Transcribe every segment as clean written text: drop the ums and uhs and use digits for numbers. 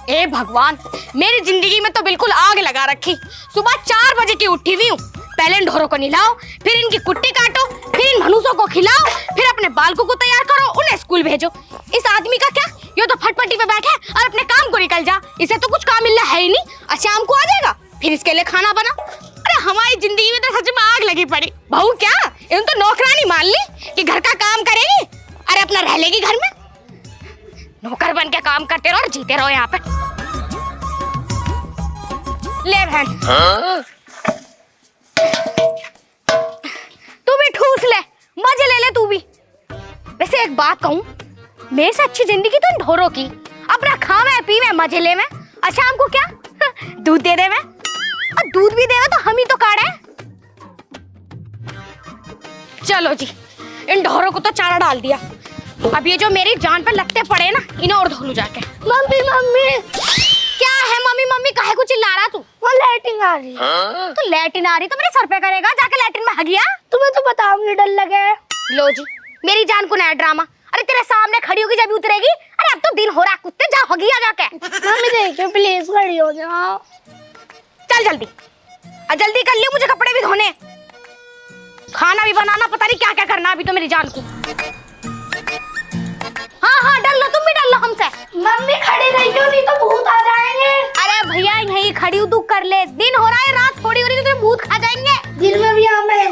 ए भगवान, मेरी जिंदगी में तो बिल्कुल आग लगा रखी। सुबह 4 बजे की उठी हुई हूँ। पहले इन ढोरों को नहलाओ, फिर इनकी कुट्टी काटो, फिर इन भनूसों को खिलाओ, फिर अपने बालकों को तैयार करो, उन्हें स्कूल भेजो। इस आदमी का क्या, ये तो फटपटी पे बैठे और अपने काम को निकल जा। इसे तो कुछ काम मिलना है ही नहीं। और शाम को आ जाएगा, फिर इसके लिए खाना बना। अरे हमारी जिंदगी में तो सच में आग लगी पड़ी। बहू क्या, इन तो नौकरानी मान ली कि घर का काम करेगी, अरे अपना रह लेगी घर में। नौकर बन के काम करते रहो और जीते रहो यहाँ पे। ले बहन, तू भी ठूस ले, मजे ले ले तू भी। वैसे एक बात कहूँ, मेरे से अच्छी जिंदगी तो इन ढोरों की। अपना खावे पीवे मजे ले में, और शाम को क्या दूध दे दे में, और दूध भी देगा तो हम ही तो काढ़े। चलो जी, इन ढोरों को तो चारा डाल दिया। अब ये जो मेरी जान पर लगते पड़े ना, इन्हें और धो लूं जाके। मम्मी मम्मी क्या है मम्मी मम्मी, काहे को चिल्ला रहा तू? वो लैट्रिन आ रही। तो लैट्रिन आ रही तो मेरे सर पे करेगा, जाके लैट्रिन में हगिया। तुम्हें तो बताऊंगी, डर लगे। लो जी, मेरी जान को नया ड्रामा। अरे तेरे सामने खड़ी होगी जब उतरेगी। अरे अब तो दिन हो रहा, कुत्ते जा हगिया जाके। मम्मी देखियो प्लीज, खड़ी हो जाओ। चल जल्दी, और जल्दी कर लियो, मुझे कपड़े भी धोने, खाना भी बनाना, पता नहीं क्या क्या करना अभी तो मेरी जान को। हाँ हाँ डर लो, तुम भी डर लो हमसे। मम्मी खड़ी रहियो, नहीं तो भूत आ जाएंगे। अरे भैया यही खड़ी हूँ, तू कर ले। दिन हो रहा है, रात थोड़ी हो रही है, तो भूत खा जाएंगे। दिन में भी हमें।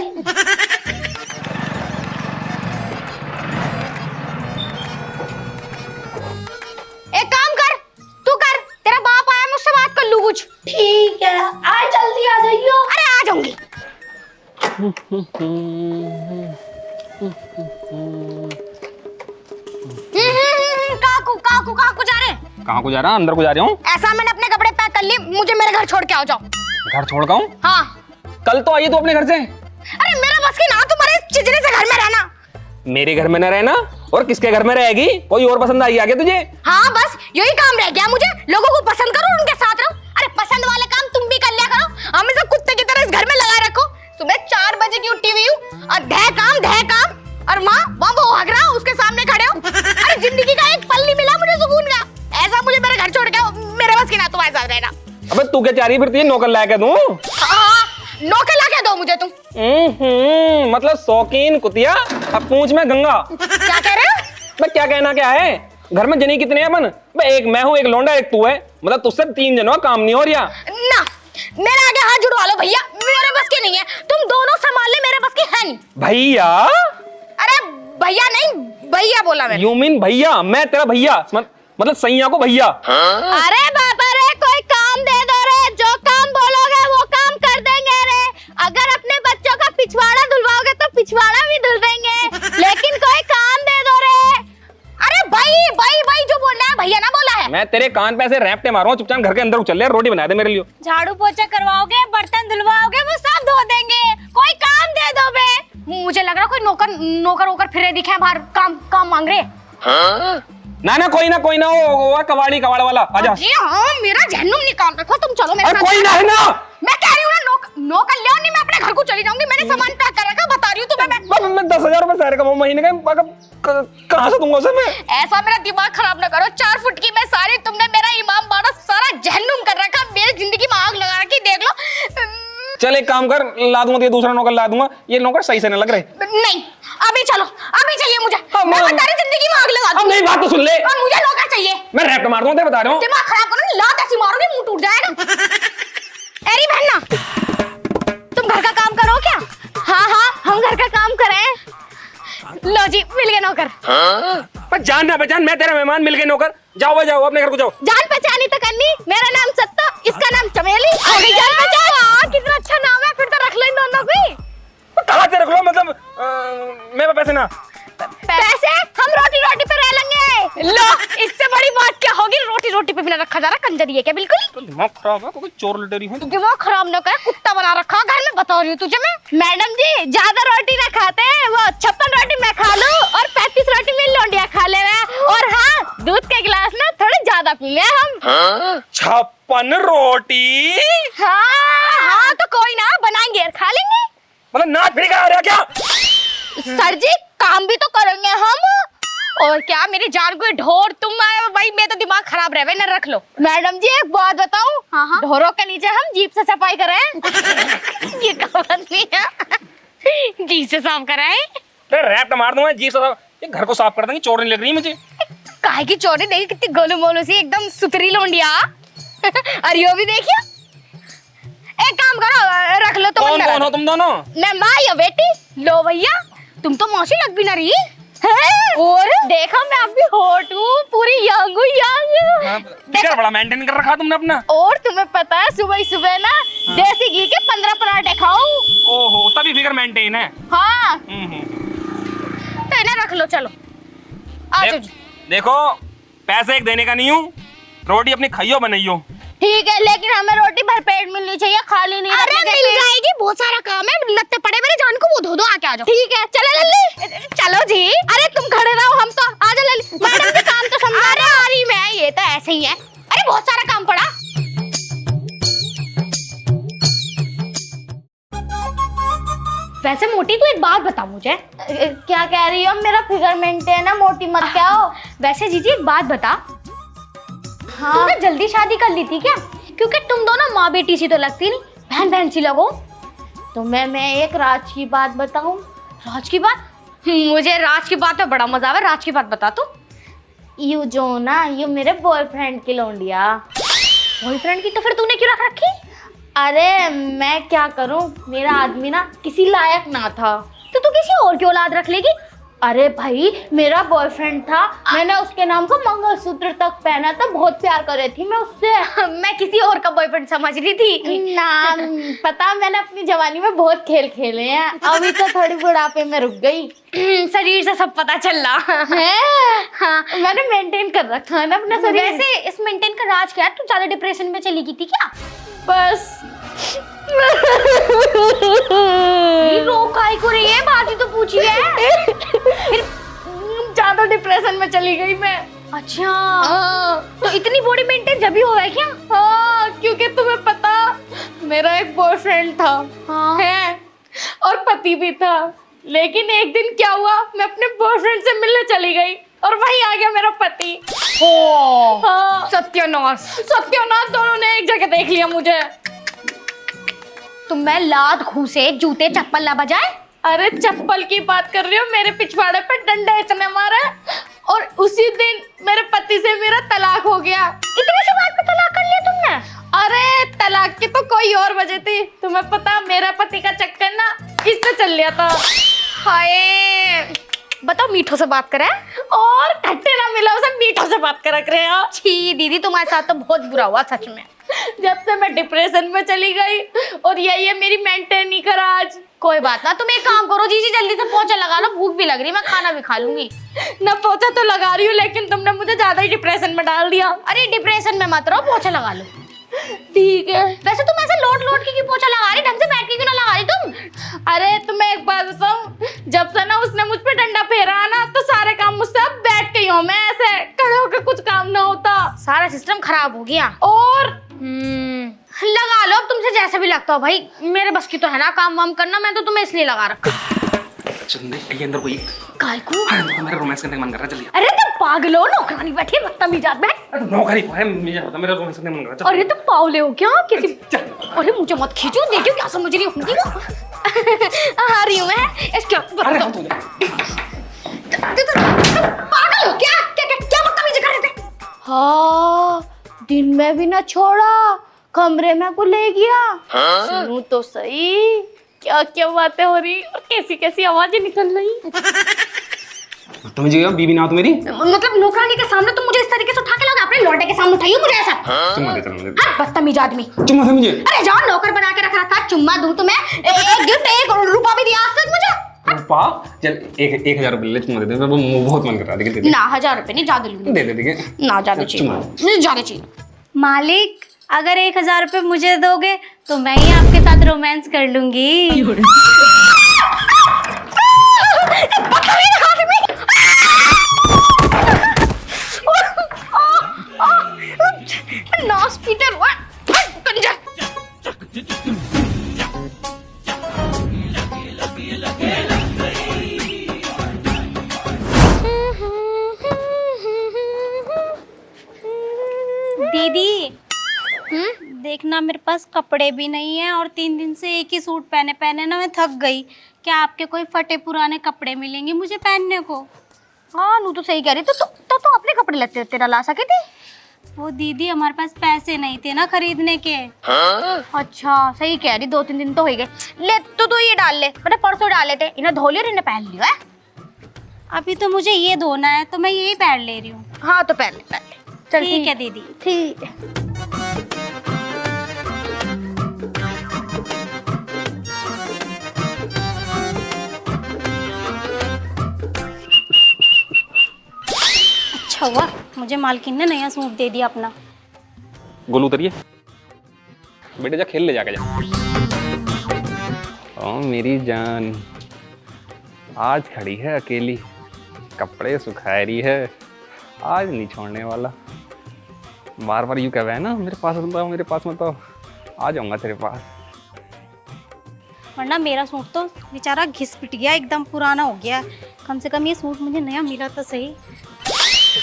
एक काम कर, तू कर, तेरा बाप आया, मुझसे बात कर लूं कुछ। ठीक है, आज जल्दी आ जाइयो। अरे आ जाऊंगी। काकू काकू काकू जा रहे? कहाँ को जा रहा? अंदर को जा रहा हूँ। ऐसा मैंने अपने कपड़े पैक कर लिए, मुझे मेरे घर छोड़ के आओ जाओ। घर छोड़ का हूँ? हाँ। कल तो आई तू अपने घर से। अरे मेरा बस की ना, तुम्हारे चिजरे से घर में रहना। मेरे घर में न रहना, और किसके घर में रहेगी? कोई और पसंद आई आगे तुझे? हाँ बस यही काम रह गया मुझे, लोगों को पसंद करो और उनके साथ रहो। अरे पसंद वाले काम तुम भी कर लिया करो, हमें सब कुत्ते की तरह इस घर में लगा रखो। सुबह 4 बजे की उठी हुई हूँ और धै काम, और माँ वो हग रहा, उसके सामने खड़े हो। अरे जिंदगी का एक पल नहीं मिला मुझे सुकून का। ऐसा मुझे मेरे घर छोड़ के आओ, मेरे बस की ना तुम्हारे साथ रहना। अबे तू क्या चाह रही फिरती है? नौकर ला के दूं? हाँ, नौकर ला के दो मुझे तुम। मतलब शौकीन कुतिया, अब पूछ में गंगा। क्या कह रहे हो? मैं क्या कहना क्या है, घर में जनी कितने हैं अपन? एक मैं हूँ, एक लौंडा, एक तू है, मतलब तुझसे 3 जनों का काम नहीं हो रहा ना। मेरे आगे हाथ जुड़वा लो भैया, मेरे बस की नहीं है, तुम दोनों संभाल ले, मेरे बस की है नहीं। भैया? अरे भैया नहीं, भैया बोला मैंने। यू मीन भैया? मैं तेरा भैया, मतलब सैया को भैया। अरे बाबा रे, कोई काम दे दो रे, जो काम बोलोगे वो काम कर देंगे रे। अगर अपने बच्चों का पिछवाड़ा धुलवाओगे तो पिछवाड़ा भी धुल देंगे, लेकिन कोई काम दे दो रे। अरे भाई भाई भाई जो बोल रहा है, भैया ना बोला है। मैं तेरे कान पे ऐसे रैपटे मारूं, चुपचाप घर के अंदर चल ले, रोटी बना दे मेरे लिए। झाड़ू पोछा करवाओगे, बर्तन धुलवाओगे, वो सब धो देंगे। कोई काम दे दो बे। मुझे लग रहा कोई नौकर होकर फिर दिखे बाहर, काम मांग रहे। ना कोई ना, वो कबाड़ी कबाड़ वाला आजा। जी हाँ, मेरा जहन्नुम निकाल रखो, तुम चलो मेरे साथ। कोई ना है ना। मैं कह रही हूँ ना, नौकर ले आओ, नहीं मैं अपने घर को चली जाऊंगी। मैंने सामान पैक कर रखा, बता रही हूँ तुम्हें। मैं 10,000 रुपए सारे कमाऊं महीने का, कहाँ से दूंगा उसे मैं? ऐसा मेरा दिमाग खराब ना करो। 4 फुट की मैं सारी, तुमने मेरा इमाम बाड़ा सारा जहन्नुम कर रखा, मेरी जिंदगी में आग लगा रखी, देख लो। चल एक काम कर, ला दूंगा ये दूसरा नौकर ला दूंगा, ये नौकर सही से नहीं लग रहे। नहीं, अभी चलो, अभी चाहिए मुझे। मैं बता रही जिंदगी में आग लगा दूंगी। मेरी बात तो सुन ले। और मुझे नौकर चाहिए। मैं रैप मार दूंगा, बता रहा हूँ। दिमाग खराब करो, लात ऐसी मारोगे मुंह टूट जाएगा। अरे बहना, तुम घर का काम करो क्या? हाँ हम घर का काम करें। लो जी, मिल गए नौकर। पर जान ना पहचान, मैं तेरा मेहमान, मिल गए नौकर। जाओ जाओ अपने घर को जाओ। जान पहचानी तो करनी। मेरा नाम सत्ता, इसका नाम चमेली। जान पहचान, कितना अच्छा नाम है, फिर तो रख लो इन दोनों को। कहाँ से रख लो, मतलब मेरे पैसे ना। पैसे हम रोटी पे रह लेंगे। लो, इससे बड़ी बात क्या होगी? रोटी पे बिना रखा जा रहा, कंजरी है क्या? बिल्कुल तो दिमाग खराब है, कोई चोर लुटेरी हूँ। दिमाग खराब न कर, कुत्ता बना रखा घर में, बता रही हूँ तुझे मैं। मैडम जी ज्यादा रोटी ना खाते, वो 56 रोटी मैं खा लूं और 35 रोटी मेरी लौंडिया खा ले। और हाँ, दूध के गिलास ना थोड़े ज्यादा पी ले हम। 56 रोटी? हाँ तो कोई ना, बनाएंगे और खा लेंगे। मतलब नाच फिर क्या? सर जी काम भी तो करेंगे हम, और क्या मेरी जान को ढोर, तुम आए हो भाई, मैं तो दिमाग खराब रहे ना, रख लो। मैडम जी एक बात बताऊं, हाँ ढोरों के नीचे हम जीप से सफाई कराएं। ये कहावत नहीं है, जीप से साफ कराएं। रैप मार दूंगा जी साहब, ये घर को साफ कर देंगे, चोर नहीं लग रही मुझे। काहे की चोरी, देखी कितनी गोलू मोलू सी एकदम सुथरी लोंडिया। अरे यो भी देखिए, एक काम करो, रख लो तुम कौन अंदर। कौन हो तुम दोनों? मैं माँ या बेटी। लो भैया, तुम तो मौसी लग भी ना रही है। और देखो मैं अभी हॉट हूँ, पूरी यंग हूँ, यंग। फिगर बड़ा मेंटेन कर रखा तुमने अपना। और तुम्हें पता है सुबह सुबह ना देसी घी के 15 पराठे खाऊं। ओहो, तभी फिगर मेंटेन है। हाँ तो इन्हें रख लो, चलो आ जाओ जी। देखो पैसे एक देने का नहीं हूँ, रोटी अपनी खाइयो बनाइयो। ठीक है, लेकिन हमें रोटी भरपेट मिलनी चाहिए, खाली नहीं। अरे मिल जाएगी, बहुत सारा काम है, लगते पड़े मेरे जान को, वो धो दो आके आ जाओ। ठीक है चलो लल्ली, चलो जी। अरे तुम खड़े रहो, हम तो आ जाओ लल्ली। मैडम जी काम तो समझा रहे आ रही मैं, ये तो ऐसे ही है। अरे बहुत सारा काम पड़ा। वैसे मोटी तू एक बात बता मुझे। क्या कह रही हो? मेरा फिगर मेंटेन है, मोटी मत क्या हो। वैसे जीजी एक बात बता, हाँ तुमने जल्दी शादी कर ली थी क्या? क्योंकि तुम दोनों माँ बेटी सी तो लगती नहीं, बहन बहन सी लगो। तुम्हें मैं एक राज की बात बताऊं। राज की बात? मुझे राज की बात में बड़ा मजा आवे, राज की बात बता तू। यू जो ना, यू मेरे बॉयफ्रेंड की लौंडिया। बॉयफ्रेंड की? तो फिर तूने क्यों रख रखी? अरे मैं क्या करूं, मेरा आदमी ना किसी लायक ना था, तो तू किसी और की औलाद रख लेगी? अरे भाई मेरा बॉयफ्रेंड था, मैंने उसके नाम का मंगलसूत्र तक पहना था, बहुत प्यार कर रही थी मैं उससे। मैं किसी और का बॉयफ्रेंड समझ रही थी ना। पता, मैंने अपनी जवानी में बहुत खेल खेले हैं, अभी तो थोड़ी बुढ़ापे में रुक गई। शरीर से सब पता चल रहा है। हाँ, मैंने मेंटेन कर रखा है ना अपना शरीर। वैसे इस मेंटेन का राज क्या है? तू ज्यादा डिप्रेशन में चली गई थी क्या? बस को रही है, बात ही तो पूछी है। फिर ज्यादा डिप्रेशन में चली गई मैं। अच्छा तो इतनी बॉडी मेंटेन जब भी हुआ है क्या? हाँ, क्योंकि तुम्हें पता मेरा एक बॉयफ्रेंड था, हाँ है, और पति भी था। लेकिन एक दिन क्या हुआ, मैं अपने बॉयफ्रेंड से मिलने चली गई और वही आ गया मेरा पति। हाँ, सत्यानाश सत्यानाश, दोनों ने एक जगह देख लिया मुझे। तुम मैं लात घूसे जूते चप्पल ना बजाए। अरे चप्पल की बात कर रही हो, मेरे पिछवाड़े पे डंडे इतने मारे, और उसी दिन मेरे पति से मेरा तलाक हो गया। इतनी सी बात पे तलाक कर लिया तुमने? अरे तलाक की तो कोई और वजह थी, तुम्हें पता मेरा पति का चक्कर ना इससे चल लिया था। हाय बताओ, मीठों से बात करें और खट्टे ना मिला उसे मीठों से बात कर रहे हो। छी दीदी, तुम्हारे साथ तो बहुत बुरा हुआ सच में। जब से मैं डिप्रेशन में चली गई, और यही है मेरी मेंटेन ही कर आज। कोई बात ना, तुम एक काम करो जीजी, जल्दी से पोंछा लगा लो, भूख भी लग रही, मैं खाना भी खा लूंगी। ना पोंछा तो लगा रही हूँ, लेकिन तुमने मुझे ज्यादा ही डिप्रेशन में डाल दिया। अरे डिप्रेशन में मत रहो, पोंछा लगा लो। ठीक है। वैसे तुम ऐसे लोट लोट के क्यों पोंछा लगा रही, ढंग से बैठ के क्यों ना लगा रही तुम? अरे तुम्हें एक बात बताऊं, जब से ना उसने मुझ पे डंडा फेरा ना, तो सारे काम मुझसे अब बैठ के ही हूँ मैं, ऐसे खड़े होकर कुछ काम ना होता। सारा सिस्टम खराब हो गया। और लगा लो अब तुमसे जैसे भी लगता हो भाई, मेरे बस की तो है ना काम वाम करना, मैं तो तुम्हें इसलिए लगा रखा। चंदे ये अंदर कोई काय को? मेरा रोमांस करने का मन कर रहा है, जल्दी। अरे तुम पागल हो, नौकरानी बैठी बदतमीज आदमी। नौकरी है, मुझे पता, मेरा रोमांस करने का मन कर रहा है। अरे तुम पावले हो क्या किसी? अरे मुझे मत खींचो, देखियो क्या समझ रही होंगी वो। आ रही हूँ मैं, इसके अरे हम तो पागल हो क्या? क्या बदतमीजी कर रहे थे? हाँ, दिन में भी ना छोड़ा, कमरे में को ले गया। सुनूं तो सही, क्या क्या बातें हो रही और कैसी कैसी आवाजें निकल रही। तुम जी बीबी ना हो मेरी, मतलब नौकरानी के सामने तुम मुझे इस तरीके से उठा के लाओगे? अपने लौंडे के सामने उठाइए मुझे ऐसा। चुम्मा दे मुझे। बदतमीज आदमी। चुम्मा दे मुझे। अरे जाओ, नौकर बना के रख रहा था, चुम्मा दूं तुम्हें? एक गिफ्ट 1 रुपया भी दिया आज तक मुझे? पा चल 1000 रुपए ले, चुम्मा दे दे, मेरा बहुत मन कर रहा है। दे ना 1000 रुपए नहीं, ज्यादा लूंगी। दे दे ना ज्यादा चाहिए, ज्यादा चाहिए। मालिक अगर 1000 रुपए मुझे दोगे तो मैं ही आपके साथ रोमांस कर लूंगी। नास पीटर हुआ कंजर। दीदी देखना, मेरे पास कपड़े भी नहीं है और 3 दिन से एक ही सूट पहने पहने ना मैं थक गई। क्या आपके कोई फटे पुराने कपड़े मिलेंगे मुझे पहनने को? हाँ नू तो सही कह रही, तो अपने कपड़े लेते तेरा ला सके थे। वो दीदी हमारे पास पैसे नहीं थे ना खरीदने के। अच्छा सही कह रही, 2-3 दिन तो हो गए। ले तो ये डाल ले, मैंने परसों डाले थे, इन्हें धो लिया और इन्हें पहन लिया है। अभी तो मुझे ये धोना है तो मैं यही पहन ले रही हूँ। हाँ तो पहन ले चल। ठीक है दीदी। ठीक है। अच्छा हुआ मुझे मालकिन ने नया सूट दे दिया अपना। गोलू उतरिए बेटे, जा खेल ले जाके जा। ओ मेरी जान, आज खड़ी है अकेली, कपड़े सुखा रही है, आज नहीं छोड़ने वाला। बार बार यूँ कह है ना मेरे पास मत आओ, मेरे पास मत आओ, आ जाऊंगा तेरे पास। वरना मेरा सूट तो बेचारा घिस पिट गया, एकदम पुराना हो गया। कम से कम ये सूट मुझे नया मिला तो सही।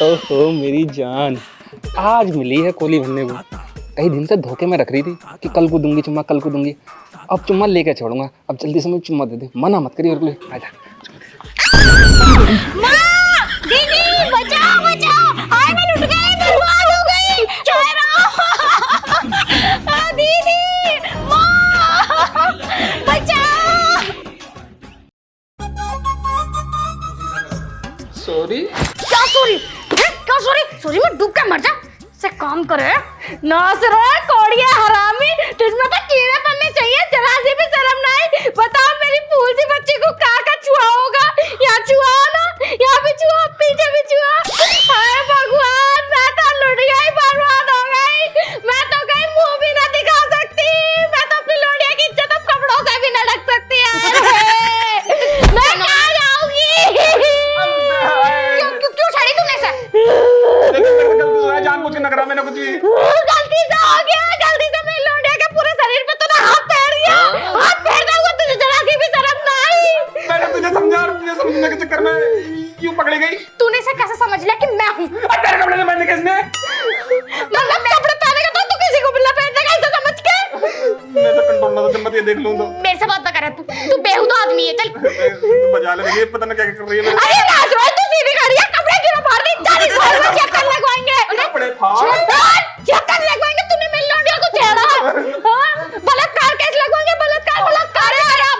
ओहो मेरी जान, आज मिली है कोली बनने को। कई दिन से धोखे में रख रही थी कि कल को दूंगी चुम्मा, कल को दूंगी। अब चुम्मा लेके छोड़ूंगा, अब जल्दी से मुझे चुम्मा दे दे, मना मत करिए। आजा दीदी बचाओ बचाओ, हाय मैं लुट गई, बर्बाद हो गई। दीदी माँ बचाओ। सॉरी। क्या सॉरी? क्या सॉरी? सॉरी में डूब के मर जा। से काम करे नासर कोड़िया हरामी, तुझमें तो कीड़े पड़ने चाहिए, जरा सी भी शर्म नहीं। बताओ मेरी फूल सी बच्ची को का छुआ होगा? यहाँ छुआ ना, यहाँ भी छुआ, पीछे भी छुआ। हाय भगवान, मैं तो लुट गई, बर्बाद हो गई। मैं तो कहीं मुंह भी ना दिखा सकती, मैं तो अपनी लोडिया की इज्जत अब कपड़ों से भी न ढक सकती है। मैं कहाँ जाऊंगी? क्यों छड़ी तूने से? जानबूझ के नगरा में ना कुछ भी गलती से हो गया, गलती से मेरी लोडिया के पूरे शरीर पे तूने हाथ फेर दिया। हाथ फेरता हुआ तुझे जरा सी भी शर्म नहीं? मैंने तुझे समझा, तुझे समझने के चक्कर में क्यों पकड़ी गई? तूने इसे कैसे समझ लिया कि मैं हूँ? तेरे कपड़े ने पहनने किसने? मतलब कपड़े पहनेगा तो तू किसी को भी लपेट देगा ऐसा समझ के? मैं तो कंट्रोल ना तो मत ये देख लूं तो। मेरे से बात ना करे तू बेहुदा आदमी है। चल बजा ले, ये पता ना क्या कर रही है। अरे नाच रहा है तू, सीधी खड़ी है, कपड़े क्यों फाड़ दी? 40 साल में चक्कर लगवाएंगे, कपड़े फाड़, चक्कर लगवाएंगे। तूने मेरी लोडिया को छेड़ा, हाँ? बलात्कार केस लगवाएंगे, बलात्कार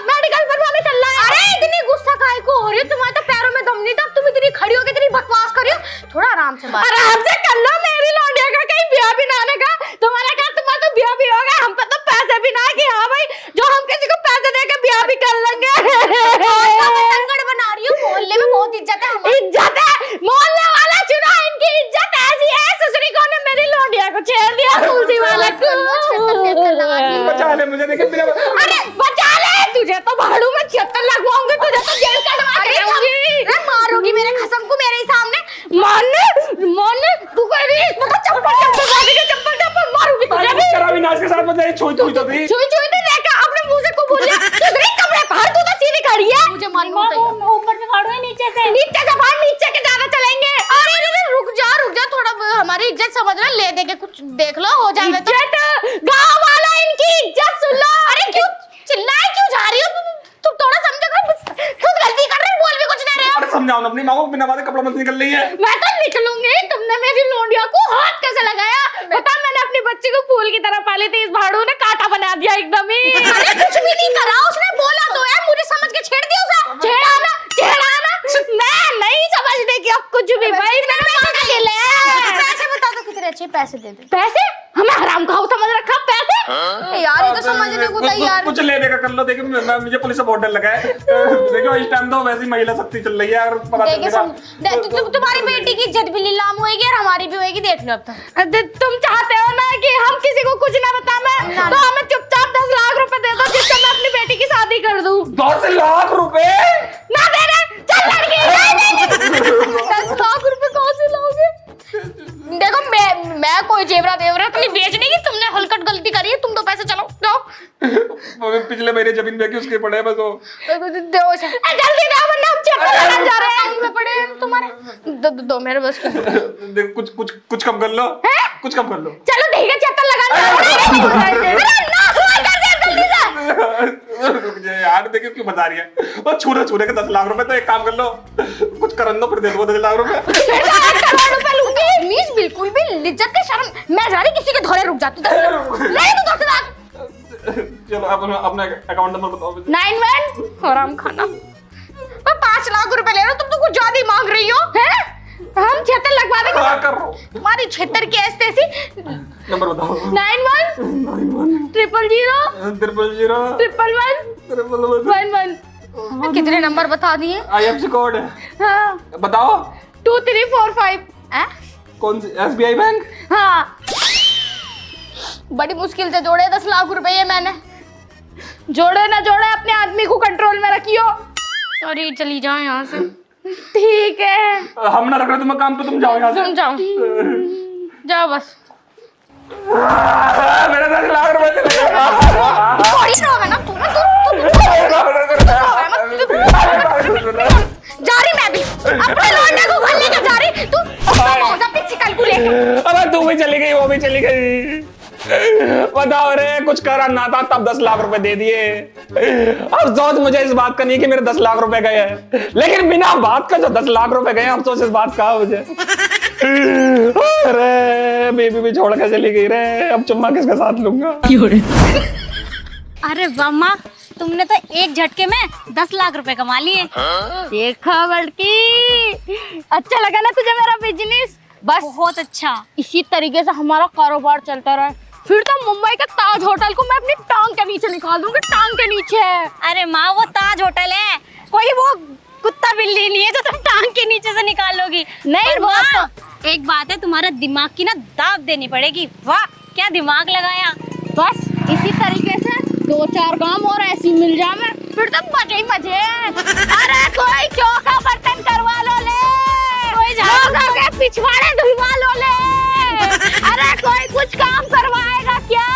मेडिकल बनवाने चल रहा है। अरे इतनी गुस्सा काहे को हो रही है? तुम्हारे तो पैरों में दम नहीं था, तुम इतनी खड़ी होकर इतनी बकवास कर रही हो। थोड़ा आराम से बात, आराम से कर लो। मेरी लोडिया का कहीं ब्याह भी ना आने का। तुम्हारा क्या, तुम्हारा तो ब्याह भी होगा, हम पे तो पैसे भी ना कि हाँ भाई जो हम किसी को पैसे देके ब्याह भी कर लेंगे। संकट बना रही हूँ, मोहल्ले में बहुत इज्जत है हमारी। इज्जत है? मोहल्ले वाला चुना, इनकी इज्जत ऐसी है। ससुरी को ने मेरी लोडिया को छेड़ दिया, तुलसी वाला को। बचा ले मुझे, देखे बिना। अरे बचा ले, तुझे तो भाड़ू में 76 लगवाऊंगी, तुझे तो जेल कटवा के रहूंगी। मारोगी मेरे खसम को मेरे ही सामने? मानने तू कह रही है मतलब चप्पल मारूंगी तुझे भी। तेरा विनाश के साथ बजाए छुई तो थी। छुई तो देखा अपने मुंह से को बोल लिया। तुझे कपड़े फाड़, तू तो सीधी खड़ी है। मुझे मालूम है ऊपर से फाड़ो या नीचे से? नीचे से फाड़, नीचे के ज्यादा चलेंगे। अरे रुक जा थोड़ा, हमारी इज्जत समझ रहा, ले दे के कुछ देख लो, हो जाए तो। गाँव वाला इनकी इज्जत सुन लो। अरे क्यों चिल्लाए, क्यों जा रही हो तुम? थोड़ा समझो, खुद गलती कर रहे हो, बोल भी कुछ नहीं रहे हो। अरे समझाओ ना अपनी माँ को, बिना बात कपड़ा मत निकल रही है। मैं तो निकलूंगी। तुमने मेरी लोडिया को हाथ कैसे लगाया? बता, मैंने अपनी बच्ची को फूल की तरह पाली थी, इस भाड़ू ने कांटा बना दिया एकदम ही। अरे कुछ भी नहीं करा उसने, बोला तो है, मुझे समझ के छेड़ दिया उसे। छेड़ा ना मैं नहीं समझने की अब कुछ भी। भाई मैंने पैसे बता दो कितने अच्छे पैसे दे दे। पैसे? हमें हराम खाओ समझ रखा पैसे? यार ये तो समझने को तैयार। कुछ ले देगा कर लो। देखिए मुझे पुलिस से बहुत डर लगा है। देखो इस टाइम तो वैसी महिला शक्ति चल रही है और पता चलेगा। तुम्हारी बेटी की इज्जत भी नीलाम होएगी और हमारी भी होएगी, देख लो अब तक। तुम चाहते हो ना कि हम किसी को कुछ ना बताएं, तो हमें चुपचाप 10 लाख रुपए दे दो, जिससे मैं अपनी बेटी की शादी कर दूं। 10 लाख रुपए ना दे रहे, चल लड़की 10 लाख रुपए कहाँ से लाओगे? देखो मैं कोई जेवरात नहीं बेचने की, तुमने हलकट गलती करी है, तुम तो पैसे चलो जाओ। पिछले महीने जमीन बेची उसके पड़े हैं बस वो। जल्दी दो वरना हम चक्कर लगाने जा रहे हैं। में पड़े हैं तुम्हारे। दो मेरे बस की। देख कुछ कम कर लो, कुछ कम कर लो। चलो ठीक है, चक्कर लगाने रुक जा यार, देखिए क्यों बता रही है वो। छूने के 10 लाख रुपए। तो एक काम कर लो, कुछ करन दो, फिर दे दो 10 लाख रुपए। ₹1 लूंगी। मीस बिल्कुल भी लिज्जत के शर्म। मैं जा रही किसी के धोरे रुक जाती। नहीं तो 10 लाख। चलो अपना अकाउंट नंबर बताओ। 91 हराम खाना। मैं 5 लाख रुपए ले रहा हूँ, तुम तो कुछ ज्यादा ही मांग रही हो हैं? हम 76 लगवा देंगे। हाँ कर रहा हूँ। तुम्हारी 76 की ऐसी नंबर बताओ। 91 000 11 कितने नंबर बता दिए? IFSC कोड हाँ बताओ। 2345। कौन सी? SBI bank. हाँ बड़ी मुश्किल से जोड़े 10 लाख रुपए ये मैंने। जोड़े ना जोड़े, अपने आदमी को कंट्रोल में रखियो। अरे चली जाओ यहाँ से। ठीक है, हम ना रख रहे तुम्हें काम पे, तुम जाओ यहाँ से। तुम जाओ, जाओ बस। मेरे 10 लाख रुपए चले गए। जा रही मैं भी अपने लौंडे को घर लेकर जा रही। तू अबे तू भी चली गई, वो भी चली गई। बताओ रे, कुछ करा ना था तब 10 लाख रुपए दे दिए। अफसोस मुझे इस बात का नहीं कि मेरे 10 लाख रुपए गए हैं, लेकिन बिना बात का जो 10 लाख रुपए गए, अफसोस इस बात का मुझे। अरे बेबी भी छोड़ के चली गई रे, अब चुम्मा किसके साथ लूंगा। अरे वाह माँ, तुमने तो एक झटके में 10 लाख रुपए कमा लिए। देखा बल्कि अच्छा लगा ना तुझे मेरा बिजनेस? बस बहुत अच्छा। इसी तरीके से हमारा कारोबार चलता रहे, फिर तो मुंबई के ताज होटल को मैं अपनी टांग के नीचे निकाल दूंगी। टांग के नीचे। अरे माँ, वो ताज होटल है, कोई वो कुत्ता बिल्ली नहीं है जो तुम टांग के नीचे से निकालोगी। नहीं वो माँ, एक बात है, तुम्हारा दिमाग की ना दाव देनी पड़ेगी। वाह क्या दिमाग लगाया। बस इसी तरीके से 2-4 काम और ऐसी मिल जाए, फिर तो मजे ही मजे। अरे कोई चौका बर्तन करवा लो ले, कोई झाड़ू के पिछवाड़े धुलवा लो ले। अरे कोई कुछ काम करवाएगा क्या?